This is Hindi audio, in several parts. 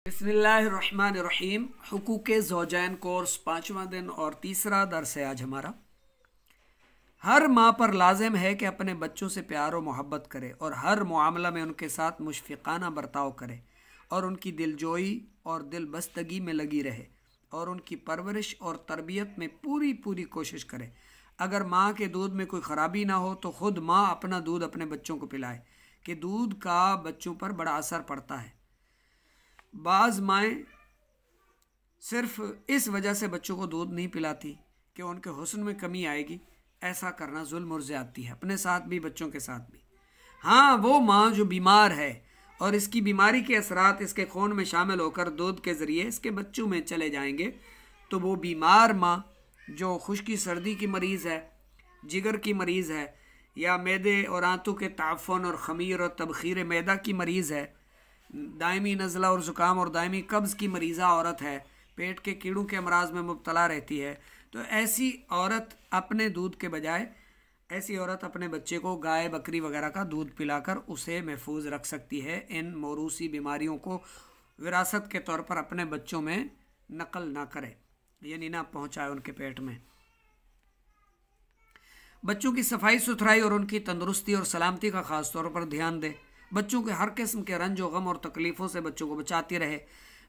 बिस्मिल्लाहिर्रहमानिर्रहीम। हुकूक़े ज़ौजैन कोर्स 5वां दिन और तीसरा दर्स है आज हमारा। हर माँ पर लाजिम है कि अपने बच्चों से प्यार और मोहब्बत करे और हर मामला में उनके साथ मुशफ़िक़ाना बर्ताव करे और उनकी दिलजोई और दिलबस्तगी में लगी रहे और उनकी परवरिश और तरबियत में पूरी पूरी कोशिश करे। अगर माँ के दूध में कोई ख़राबी ना हो तो ख़ुद माँ अपना दूध अपने बच्चों को पिलाए कि दूध का बच्चों पर बड़ा असर पड़ता है। बाज़ माएँ सिर्फ इस वजह से बच्चों को दूध नहीं पिलाती कि उनके हुस्न में कमी आएगी। ऐसा करना जुल्म और ज़्यादती है, अपने साथ भी बच्चों के साथ भी। हाँ, वो माँ जो बीमार है और इसकी बीमारी के असरात इसके खून में शामिल होकर दूध के ज़रिए इसके बच्चों में चले जाएंगे, तो वो बीमार माँ जो खुश्की सर्दी की मरीज़ है, जिगर की मरीज़ है, या मैदे और आंतों के ताफ़ुन और ख़मीर और तबख़ीर मैदा की मरीज़ है, दायमी नज़ला और ज़ुकाम और दायमी कब्ज़ की मरीज़ा औरत है, पेट के कीड़ों के अमराज में मुब्तला रहती है, तो ऐसी औरत अपने दूध के बजाय ऐसी औरत अपने बच्चे को गाय बकरी वगैरह का दूध पिलाकर उसे महफूज रख सकती है। इन मौरूसी बीमारियों को विरासत के तौर पर अपने बच्चों में नकल ना करे, यानी ना पहुँचाए उनके पेट में। बच्चों की सफाई सुथराई और उनकी तंदुरुस्ती और सलामती का ख़ास तौर पर ध्यान दे। बच्चों के हर किस्म के रंज व गम और तकलीफ़ों से बच्चों को बचाती रहे।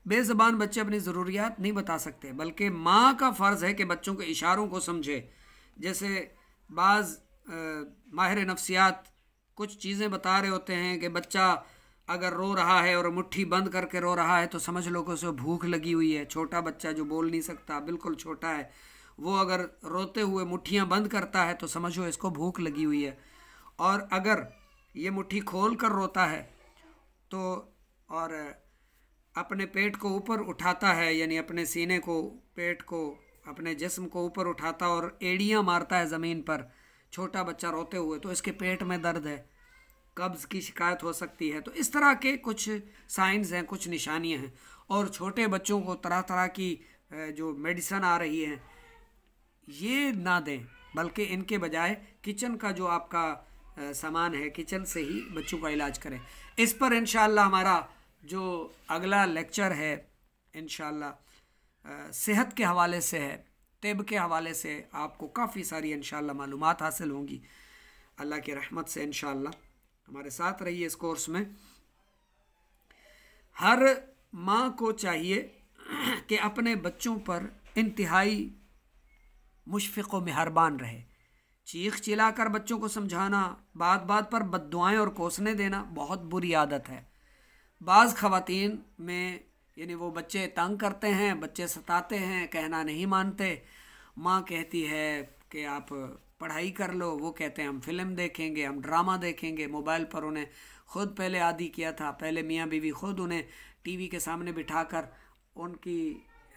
बेज़बान बच्चे अपनी ज़रूरियात नहीं बता सकते, बल्कि माँ का फ़र्ज़ है कि बच्चों के इशारों को समझे। जैसे बाज़ माहिर नफ्सियात कुछ चीज़ें बता रहे होते हैं कि बच्चा अगर रो रहा है और मुट्ठी बंद करके रो रहा है तो समझ लो कि उसे भूख लगी हुई है। छोटा बच्चा जो बोल नहीं सकता, बिल्कुल छोटा है, वो अगर रोते हुए मुट्ठियाँ बंद करता है तो समझो इसको भूख लगी हुई है। और अगर ये मुट्ठी खोल कर रोता है तो और अपने पेट को ऊपर उठाता है, यानी अपने सीने को, पेट को, अपने जिस्म को ऊपर उठाता और एड़ियाँ मारता है ज़मीन पर, छोटा बच्चा रोते हुए, तो इसके पेट में दर्द है, कब्ज़ की शिकायत हो सकती है। तो इस तरह के कुछ साइंस हैं, कुछ निशानियाँ हैं। और छोटे बच्चों को तरह तरह की जो मेडिसन आ रही हैं ये ना दें, बल्कि इनके बजाय किचन का जो आपका सामान है, किचन से ही बच्चों का इलाज करें। इस पर इंशाअल्लाह हमारा जो अगला लेक्चर है इंशाअल्लाह सेहत के हवाले से है, तिब के हवाले से आपको काफ़ी सारी इंशाअल्लाह मालूमात हासिल होंगी। अल्लाह की रहमत से इंशाअल्लाह हमारे साथ रहिए इस कोर्स में। हर माँ को चाहिए कि अपने बच्चों पर इंतहाई मुशफ़िक़ व मेहरबान रहे। चीख चिल्लाकर बच्चों को समझाना, बात बात पर बद्दुआएं और कोसने देना बहुत बुरी आदत है। बाज़ ख़वातीन में यानी वो बच्चे तंग करते हैं, बच्चे सताते हैं, कहना नहीं मानते। माँ कहती है कि आप पढ़ाई कर लो, वो कहते हैं हम फ़िल्म देखेंगे, हम ड्रामा देखेंगे। मोबाइल पर उन्हें ख़ुद पहले आदी किया था, पहले मियाँ बीवी ख़ुद उन्हें टीवी के सामने बिठाकर उनकी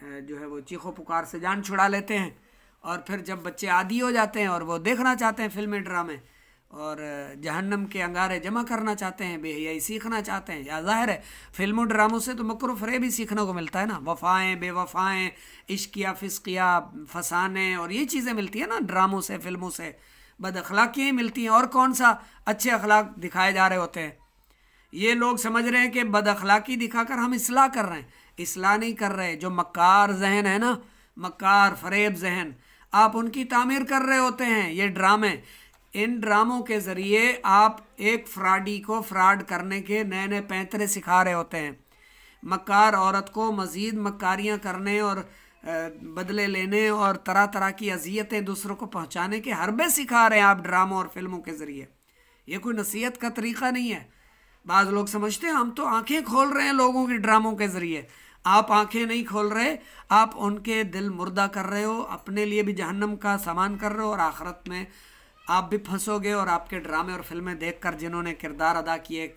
जो है वो चीखों पुकार से जान छुड़ा लेते हैं। और फिर जब बच्चे आदी हो जाते हैं और वो देखना चाहते हैं फिल्में ड्रामे और जहन्नम के अंगारे जमा करना चाहते हैं, बेहयाई सीखना चाहते हैं, या ज़ाहिर है फिल्मों ड्रामों से तो मकर फ़रेब भी सीखने को मिलता है ना, वफ़ाएँ बेवफ़ाएँ, इश्किया फ़िस्किया, फसाने, और ये चीज़ें मिलती हैं ना ड्रामों से, फिल्मों से। बद अखलाकियाँ मिलती हैं, और कौन सा अच्छे अखलाक दिखाए जा रहे होते हैं। ये लोग समझ रहे हैं कि बद अखलाकी दिखाकर हम इस्लाह कर रहे हैं, इस्लाह नहीं कर रहे। जो मक्कार जहन है ना, मक्कार फ़रेब जहन, आप उनकी तामीर कर रहे होते हैं। ये ड्रामे, इन ड्रामों के ज़रिए आप एक फ्रॉडी को फ्रॉड करने के नए नए पैंतरे सिखा रहे होते हैं। मक्कार औरत को मज़ीद मक्कारियाँ करने और बदले लेने और तरह तरह की अजियतें दूसरों को पहुँचाने के हरबे सिखा रहे हैं आप ड्रामों और फिल्मों के ज़रिए। ये कोई नसीहत का तरीक़ा नहीं है। बाज़ लोग समझते हैं हम तो आँखें खोल रहे हैं लोगों की ड्रामों के ज़रिए। आप आंखें नहीं खोल रहे, आप उनके दिल मुर्दा कर रहे हो, अपने लिए भी जहन्नम का सामान कर रहे हो, और आखिरत में आप भी फंसोगे। और आपके ड्रामे और फिल्में देखकर जिन्होंने किरदार अदा किए,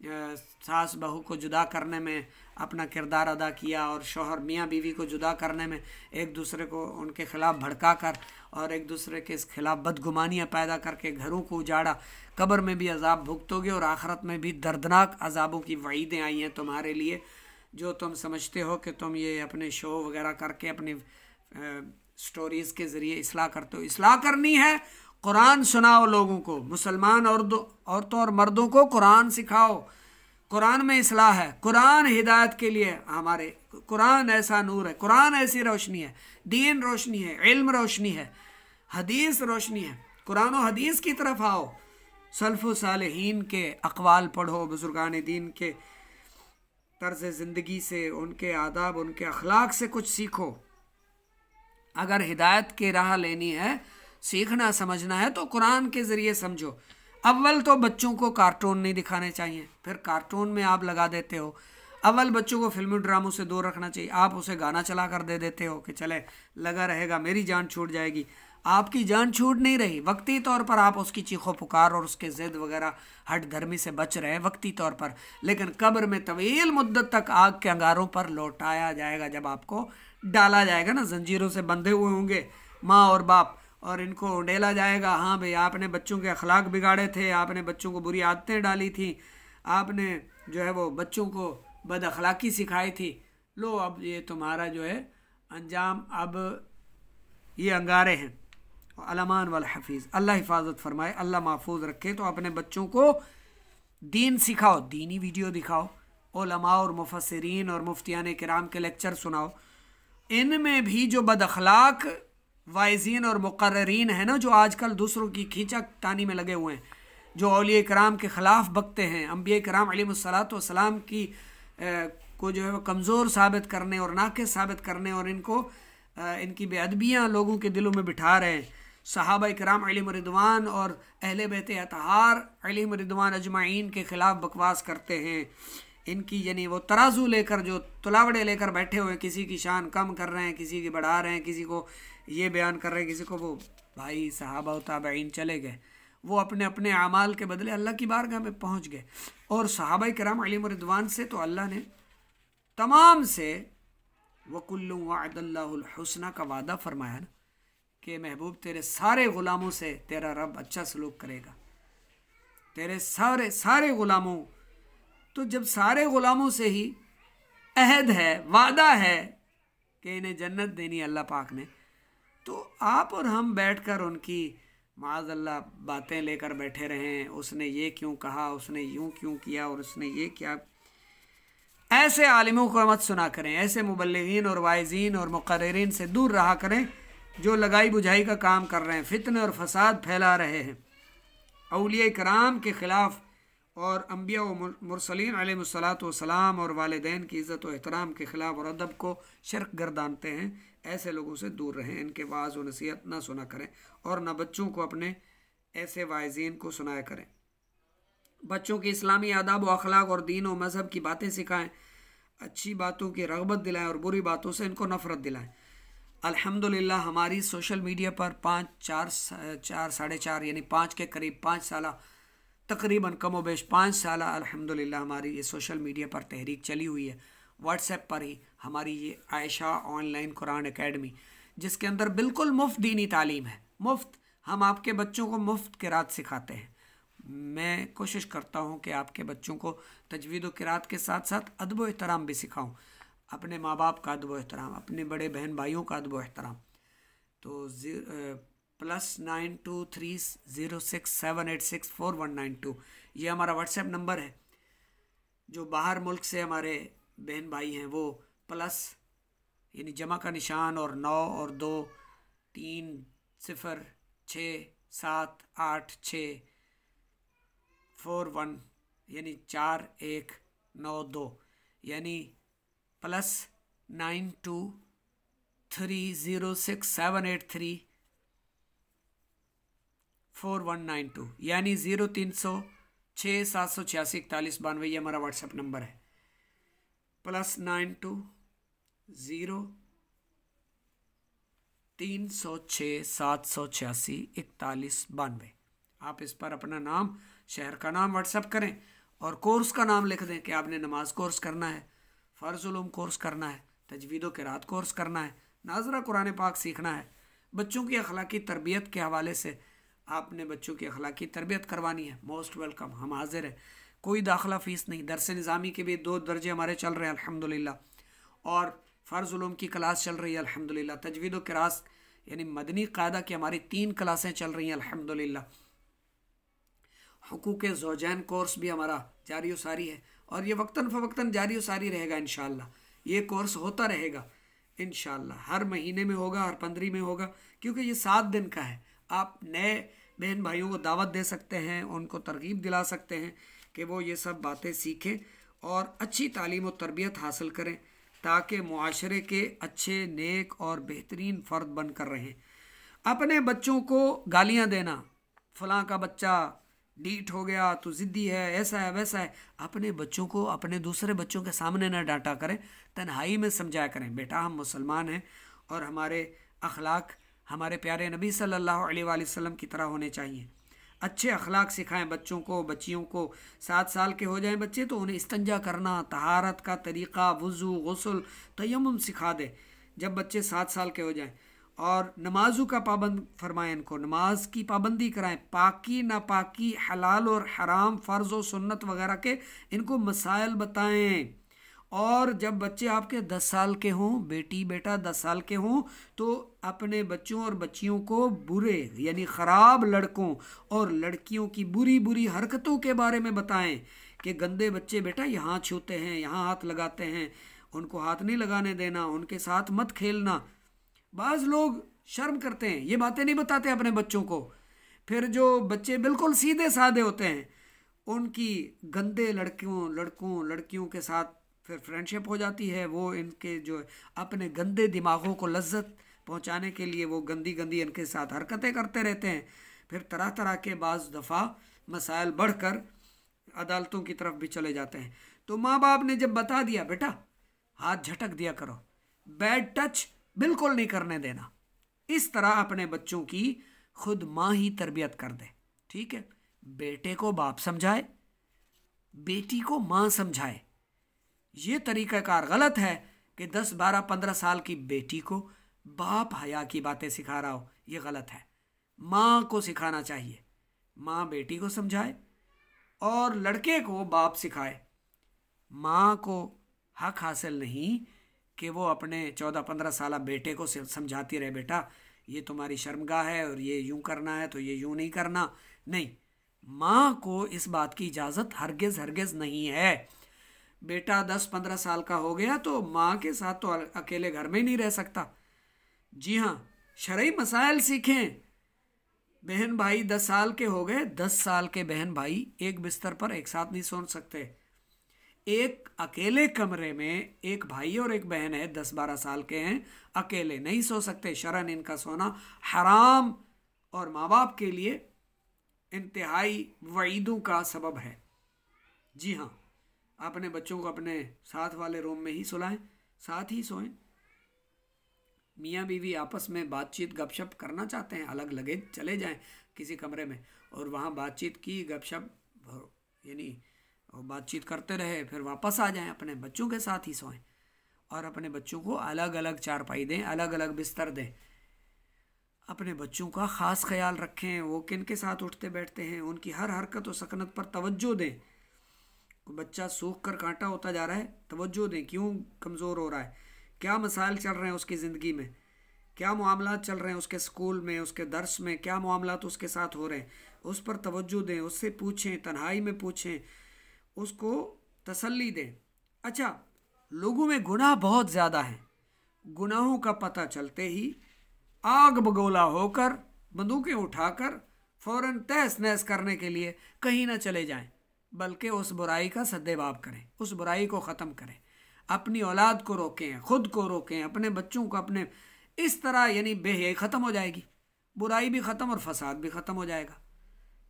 सास बहू को जुदा करने में अपना किरदार अदा किया, और शौहर मियाँ बीवी को जुदा करने में एक दूसरे को उनके ख़िलाफ़ भड़का कर और एक दूसरे के ख़िलाफ़ बदगुमानियाँ पैदा करके घरों को उजाड़ा, कब्र में भी अजाब भुगतोगे और आखिरत में भी दर्दनाक अजाबों की वईदें आई हैं तुम्हारे लिए, जो तुम समझते हो कि तुम ये अपने शो वगैरह करके अपनी स्टोरीज़ के ज़रिए इस्लाह करते हो। इस्लाह करनी है, कुरान सुनाओ लोगों को, मुसलमान औरतों और मर्दों को कुरान सिखाओ, कुरान में इस्लाह है, कुरान हिदायत के लिए, हमारे कुरान ऐसा नूर है, कुरान ऐसी रोशनी है, दीन रोशनी है, इल्म रोशनी है, हदीस रोशनी है। कुरान और हदीस की तरफ आओ, सल्फ़ो सालेहीन के अक़वाल पढ़ो, बुजुर्गान दीन के तर्ज़ ज़िंदगी से, उनके आदाब, उनके अखलाक से कुछ सीखो। अगर हिदायत की राह लेनी है, सीखना समझना है, तो कुरान के ज़रिए समझो। अव्वल तो बच्चों को कार्टून नहीं दिखाने चाहिए, फिर कार्टून में आप लगा देते हो। अव्वल बच्चों को फिल्मी ड्रामों से दूर रखना चाहिए, आप उसे गाना चला कर दे देते हो कि चले लगा रहेगा, मेरी जान छूट जाएगी। आपकी जान छूट नहीं रही, वक्ती तौर पर आप उसकी चीखों पुकार और उसके ज़िद वगैरह हट धर्मी से बच रहे हैं वक्ती तौर पर, लेकिन कब्र में तवील मुद्दत तक आग के अंगारों पर लौटाया जाएगा। जब आपको डाला जाएगा ना, जंजीरों से बंधे हुए होंगे माँ और बाप, और इनको उंडेला जाएगा, हाँ भाई आपने बच्चों के अखलाक बिगाड़े थे, आपने बच्चों को बुरी आदतें डाली थी, आपने जो है वो बच्चों को बद अखलाकी सिखाई थी, लो अब ये तुम्हारा जो है अंजाम, अब ये अंगारे हैं। अलमान वल हफीज़, अल्लाह हिफाजत फरमाए, अल्लाह महफूज रखे। तो अपने बच्चों को दीन सिखाओ, दीनी वीडियो दिखाओ, उलमा और मुफस्सिरीन और मुफ्तियान किराम के लेक्चर सुनाओ। इनमें भी जो बद अखलाक वाइज़ीन और मुकर्ररीन है ना, जो आजकल दूसरों की खींचा तानी में लगे हुए हैं, जो औलिया कराम के ख़िलाफ़ बकते हैं, अम्बिया कराम अलैहिमुस्सलातु वस्सलाम की को जो है वो कमज़ोर साबित करने और नाक़िस साबित करने और इनको इनकी बेअदबियाँ लोगों के दिलों में बिठा रहे हैं। सहाबा कराम अलैहिम रिदवान और अहले बैत अतहार अलैहिम रिदवान अजमाइन के ख़िलाफ़ बकवास करते हैं। इनकी यानी वो तराजू लेकर, जो तुलावड़े लेकर बैठे हुए हैं, किसी की शान कम कर रहे हैं, किसी की बढ़ा रहे हैं, किसी को ये बयान कर रहे हैं, किसी को वो। भाई सहाबा ताबईन चले गए, वो अपने अपने आमाल के बदले अल्लाह की बारगाह में पहुँच गए। और सहाबा कराम अलैहिम रिदवान से तो अल्लाह ने तमाम से वकुल्लु वअदल्लाहुल हुस्ना का वादा फरमाया ना, कि महबूब तेरे सारे ग़ुलामों से तेरा रब अच्छा सलूक करेगा, तेरे सारे ग़ुलामों। तो जब सारे ग़ुलामों से ही अहद है, वादा है कि इन्हें जन्नत देनी अल्लाह पाक ने, तो आप और हम बैठकर उनकी माज़अल्लाह बातें लेकर बैठे रहें, उसने ये क्यों कहा, उसने यूं क्यों किया और उसने ये क्या। ऐसे आलिमों को मत सुना करें, ऐसे मुबल्लिगीन और वाइज़ीन और मुकर्रिरीन से दूर रहा करें, जो लगाई बुझाई का काम कर रहे हैं, फितने और फसाद फैला रहे हैं, औलिया कराम के ख़िलाफ़ और अम्बिया व मुरसलीन अलैहिमुस्सलातु वस्सलाम और वालिदैन की इज़्ज़त व एहतराम के ख़िलाफ़ और अदब को शिर्क गर्दानते हैं। ऐसे लोगों से दूर रहें, इनके वाज़ व नसीहत ना सुना करें और ना बच्चों को अपने ऐसे वाइज़ीन को सुनाया करें। बच्चों की इस्लामी आदाब व अखलाक और दीन व मज़हब की बातें सिखाएं, अच्छी बातों की रग़बत दिलाएं और बुरी बातों से इनको नफ़रत दिलाएं। अल्हम्दुलिल्लाह हमारी सोशल मीडिया पर 4 साढ़े 4 यानी 5 के करीब 5 साल तकरीबन कमो बेश 5 साल अल्हम्दुलिल्लाह हमारी ये सोशल मीडिया पर तहरीक चली हुई है। व्हाट्सएप पर ही हमारी ये आयशा ऑनलाइन कुरान एकेडमी, जिसके अंदर बिल्कुल मुफ्त दीनी तालीम है, मुफ्त। हम आपके बच्चों को मुफ्त क़िरात सिखाते हैं। मैं कोशिश करता हूँ कि आपके बच्चों को तजवीद व क़िरात के साथ साथ अदब व एहतराम भी सिखाऊँ, अपने माँ बाप का अदब व एहतराम, अपने बड़े बहन भाइयों का अदब व एहतराम। तो +923067864192 ये हमारा व्हाट्सएप नंबर है। जो बाहर मुल्क से हमारे बहन भाई हैं वो प्लस यानी जमा का निशान और 9 और 2 3 0 6 7 8 6 4 1 यानी 4 1 9 2 यानी +923067834192 यानी 030678614192 ये हमारा व्हाट्सएप नंबर है। +923067864192। आप इस पर अपना नाम, शहर का नाम व्हाट्सएप करें और कोर्स का नाम लिख दें कि आपने नमाज कोर्स करना है, फ़र्ज़ उलूम कोर्स करना है, तजवीद व क़िरात कोर्स करना है, नाज़रा कुरान पाक सीखना है, बच्चों की अखलाकी तरबियत के हवाले से आपने बच्चों की अखलाकी तरबियत करवानी है। मोस्ट वेलकम, हम हाजिर हैं, कोई दाखिला फ़ीस नहीं। दरस निज़ामी के भी 2 दर्जे हमारे चल रहे हैं अल्हम्दुलिल्लाह, और फ़र्ज़ उलूम की क्लास चल रही है अल्हम्दुलिल्लाह। तजवीद व क़िरात यानी मदनी क़ायदा की हमारी 3 क्लासें चल रही हैं अल्हम्दुलिल्लाह। हुकूक़ ज़ौजैन कोर्स भी हमारा जारी व सारी है और ये वक्तन फ़वक्तन जारी व सारी रहेगा इंशाअल्लाह। ये कोर्स होता रहेगा इंशाअल्लाह, हर महीने में होगा, हर 15 में होगा, क्योंकि ये 7 दिन का है। आप नए बहन भाइयों को दावत दे सकते हैं, उनको तरगीब दिला सकते हैं कि वो ये सब बातें सीखें और अच्छी तालीम और तरबियत हासिल करें, ताकि मुआशरे के अच्छे, नेक और बेहतरीन फ़र्द बन कर रहें। अपने बच्चों को गालियाँ देना, फ़लाँ का बच्चा डीठ हो गया तो ज़िद्दी है, ऐसा है वैसा है, अपने बच्चों को अपने दूसरे बच्चों के सामने न डांटा करें, तन्हाई में समझाया करें, बेटा हम मुसलमान हैं और हमारे अखलाक हमारे प्यारे नबी सल्लल्लाहु अलैहि वसल्लम की तरह होने चाहिए। अच्छे अखलाक सिखाएं बच्चों को, बच्चियों को। 7 साल के हो जाएं बच्चे तो उन्हें इस्तंजा करना, तहारत का तरीक़ा, वज़ू, गुस्ल, तयम्मुम सिखा दे जब बच्चे 7 साल के हो जाएं। और नमाज़ों का पाबंद फरमाएं, इनको नमाज की पाबंदी कराएं, पाकी नापाकी, हलाल और हराम, फ़र्ज़ और सुन्नत वगैरह के इनको मसाइल बताएं। और जब बच्चे आपके 10 साल के हों, बेटी बेटा 10 साल के हों, तो अपने बच्चों और बच्चियों को बुरे यानी ख़राब लड़कों और लड़कियों की बुरी बुरी हरकतों के बारे में बताएं कि गंदे बच्चे बेटा यहाँ छूते हैं, यहाँ हाथ लगाते हैं, उनको हाथ नहीं लगाने देना, उनके साथ मत खेलना। बाज़ लोग शर्म करते हैं, ये बातें नहीं बताते अपने बच्चों को। फिर जो बच्चे बिल्कुल सीधे साधे होते हैं, उनकी गंदे लड़कों लड़कियों के साथ फिर फ्रेंडशिप हो जाती है। वो इनके जो अपने गंदे दिमागों को लज्जत पहुंचाने के लिए वो गंदी गंदी इनके साथ हरकतें करते रहते हैं। फिर तरह तरह के बाज़ दफ़ा मसाइल बढ़कर अदालतों की तरफ भी चले जाते हैं। तो माँ बाप ने जब बता दिया बेटा हाथ झटक दिया करो, बैड टच बिल्कुल नहीं करने देना, इस तरह अपने बच्चों की खुद माँ ही तरबियत कर दे। ठीक है, बेटे को बाप समझाए, बेटी को माँ समझाए। ये तरीक़ाकार गलत है कि 10, 12, 15 साल की बेटी को बाप हया की बातें सिखा रहा हो, ये गलत है। माँ को सिखाना चाहिए, माँ बेटी को समझाए और लड़के को बाप सिखाए। माँ को हक हासिल नहीं कि वो अपने 14-15 साल बेटे को समझाती रहे, बेटा ये तुम्हारी शर्मगाह है और ये यूं करना है तो ये यूं नहीं करना। नहीं, माँ को इस बात की इजाज़त हरगिज़ नहीं है। बेटा 10-15 साल का हो गया तो माँ के साथ तो अकेले घर में ही नहीं रह सकता। जी हाँ, शरई मसाइल सीखें। बहन भाई 10 साल के हो गए, 10 साल के बहन भाई एक बिस्तर पर एक साथ नहीं सो सकते। एक अकेले कमरे में एक भाई और एक बहन है, 10-12 साल के हैं, अकेले नहीं सो सकते। शरन इनका सोना हराम और माँ बाप के लिए इंतहाई वईदों का सबब है। जी हाँ, अपने बच्चों को अपने साथ वाले रूम में ही सुलाएं, साथ ही सोएं। मियाँ बीवी आपस में बातचीत गपशप करना चाहते हैं, अलग लगे चले जाएं किसी कमरे में और वहाँ बातचीत की, गपशप यानी बातचीत करते रहे, फिर वापस आ जाएं, अपने बच्चों के साथ ही सोएं। और अपने बच्चों को अलग अलग चारपाई दें, अलग अलग बिस्तर दें। अपने बच्चों का ख़ास ख्याल रखें, वो किन के साथ उठते बैठते हैं, उनकी हर हरकत और सकनत पर तवज्जो दें। बच्चा सूख कर कांटा होता जा रहा है, तवज्जो दें, क्यों कमज़ोर हो रहा है, क्या मसाइल चल रहे हैं उसकी ज़िंदगी में, क्या मामलात चल रहे हैं उसके स्कूल में, उसके दर्स में, क्या मामलात उसके साथ हो रहे हैं, उस पर तवज्जो दें, उससे पूछें, तन्हाई में पूछें, उसको तसल्ली दें। अच्छा, लोगों में गुनाह बहुत ज़्यादा है, गुनाहों का पता चलते ही आग बगोला होकर बंदूकें उठाकर फ़ौरन तहस नहस करने के लिए कहीं ना चले जाएं, बल्कि उस बुराई का सद्देबाब करें, उस बुराई को ख़त्म करें, अपनी औलाद को रोकें, ख़ुद को रोकें, अपने बच्चों को अपने, इस तरह यानी बेहयाई ख़त्म हो जाएगी, बुराई भी ख़त्म और फसाद भी ख़त्म हो जाएगा।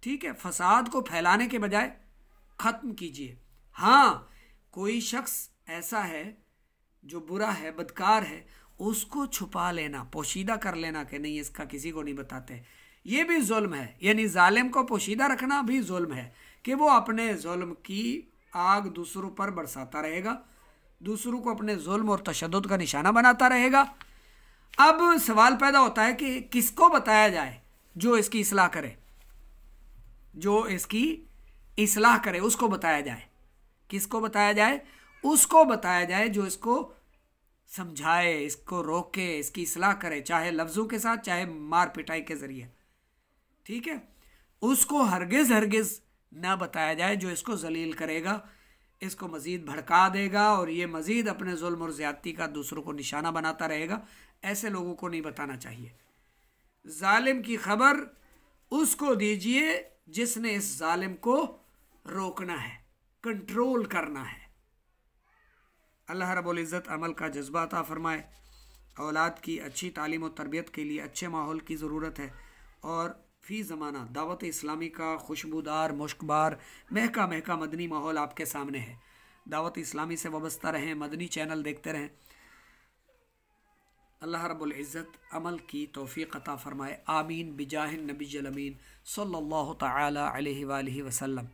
ठीक है, फसाद को फैलाने के बजाय ख़त्म कीजिए। हाँ, कोई शख्स ऐसा है जो बुरा है, बदकार है, उसको छुपा लेना, पोशीदा कर लेना कि नहीं इसका किसी को नहीं बताते, ये भी जुल्म है। यानी जालिम को पोशीदा रखना भी जुल्म है कि वो अपने जुल्म की आग दूसरों पर बरसाता रहेगा, दूसरों को अपने जुल्म और तशद्दुद का निशाना बनाता रहेगा। अब सवाल पैदा होता है कि किसको बताया जाए जो इसकी इस्लाह करे, जो इसकी इस्लाह करे उसको बताया जाए। किसको बताया जाए? उसको बताया जाए जो इसको समझाए, इसको रोके, इसकी इस्लाह करे, चाहे लफ्ज़ों के साथ, चाहे मार पिटाई के ज़रिए। ठीक है, उसको हरगिज़ ना बताया जाए जो इसको जलील करेगा, इसको मज़ीद भड़का देगा और ये मज़ीद अपने जुल्म और ज़्यादती का दूसरों को निशाना बनाता रहेगा। ऐसे लोगों को नहीं बताना चाहिए। जालिम की खबर उसको दीजिए जिसने इस जालिम को रोकना है, कंट्रोल करना है। अल्लाह रब्बुल इज़्ज़त अमल का जज्बा अता फरमाए। औलाद की अच्छी तालीम और तरबियत के लिए अच्छे माहौल की ज़रूरत है और फ़ी ज़माना दावत इस्लामी का खुशबूदार, मुश्कबार, महका महका मदनी माहौल आपके सामने है। दावत इस्लामी से वाबस्ता रहें, मदनी चैनल देखते रहें। अल्लाह रब्बुल इज़्ज़त अमल की तौफ़ीक़ अता फ़रमाए। आमीन बिजाहिन नबी अमीन सल्लल्लाहु तआला अलैहि वसल्लम।